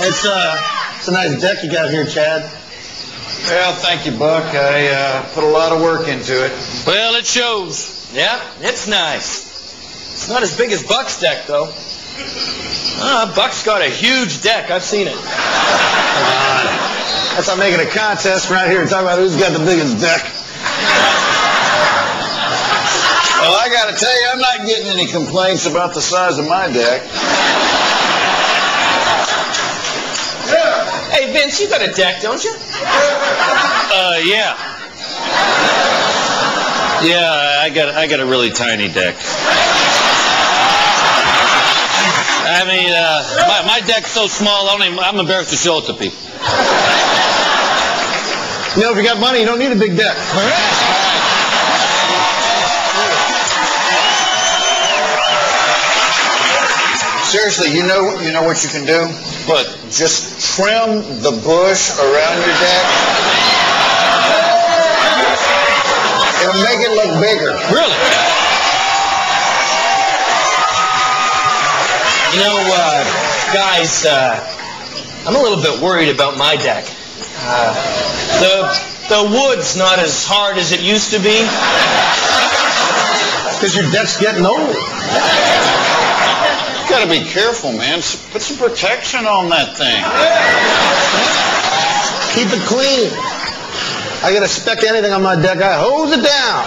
It's a nice deck you got here, Chad. Well, thank you, Buck. I put a lot of work into it. Well, it shows. Yeah, it's nice. It's not as big as Buck's deck, though. Buck's got a huge deck. I've seen it. Come on. That's not making a contest right here and talk about who's got the biggest deck. Well, I got to tell you, I'm not getting any complaints about the size of my deck. Hey, Vince, you got a deck, don't you? Yeah. Yeah, I got a really tiny deck. I mean, my deck's so small, I'm embarrassed to show it to people. You know, if you got money, you don't need a big deck. Seriously, you know what you can do? What? Just trim the bush around your deck. It'll make it look bigger. Really? You know, guys, I'm a little bit worried about my deck. The wood's not as hard as it used to be. Because your deck's getting old. You gotta be careful, man. Put some protection on that thing. Keep it clean. I get a speck of anything on my deck, I hose it down.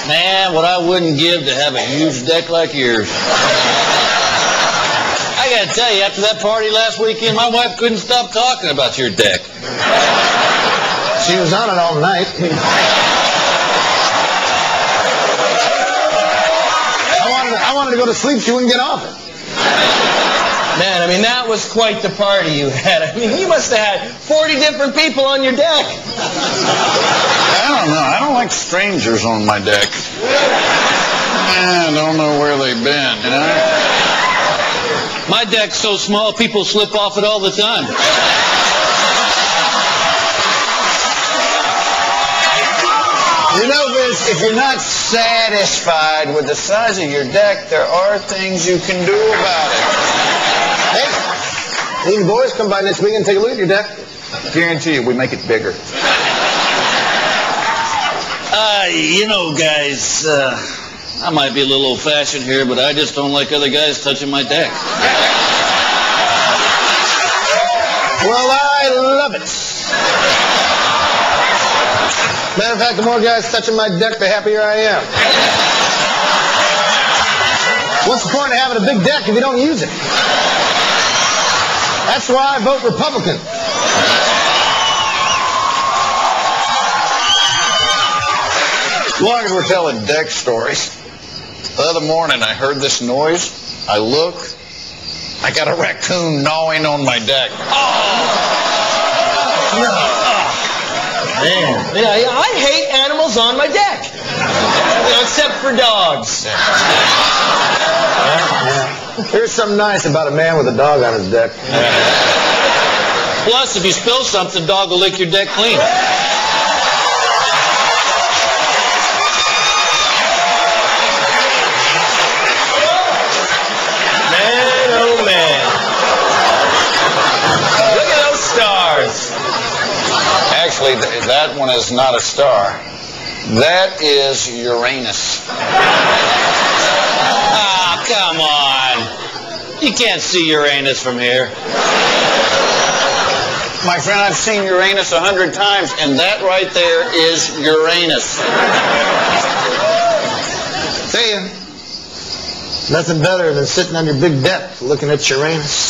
Man, what I wouldn't give to have a huge deck like yours. I gotta tell you, after that party last weekend, my wife couldn't stop talking about your deck. She was on it all night. I wanted to go to sleep. She wouldn't get off it. Man, I mean, that was quite the party you had. I mean, you must have had 40 different people on your deck. I don't know. I don't like strangers on my deck. I don't know where they've been, you know? My deck's so small, people slip off it all the time. You know, Vince, if you're not satisfied with the size of your deck, there are things you can do about it. Hey, you boys come by next week and take a look at your deck. Guarantee you, we make it bigger. You know, guys, I might be a little old-fashioned here, but I just don't like other guys touching my deck. Well, I love it. Matter of fact, the more guys touching my deck, the happier I am. What's the point of having a big deck if you don't use it? That's why I vote Republican. As long as we're telling deck stories. The other morning, I heard this noise. I look. I got a raccoon gnawing on my deck. Man. Yeah, I hate animals on my deck. You know, except for dogs. Here's something nice about a man with a dog on his deck. Plus, if you spill something, the dog will lick your deck clean. Man, oh man. Look at those stars. Actually, that one is not a star. That is Uranus. Ah, come on. You can't see Uranus from here. My friend, I've seen Uranus 100 times, and that right there is Uranus. Tell you, nothing better than sitting on your big deck looking at Uranus.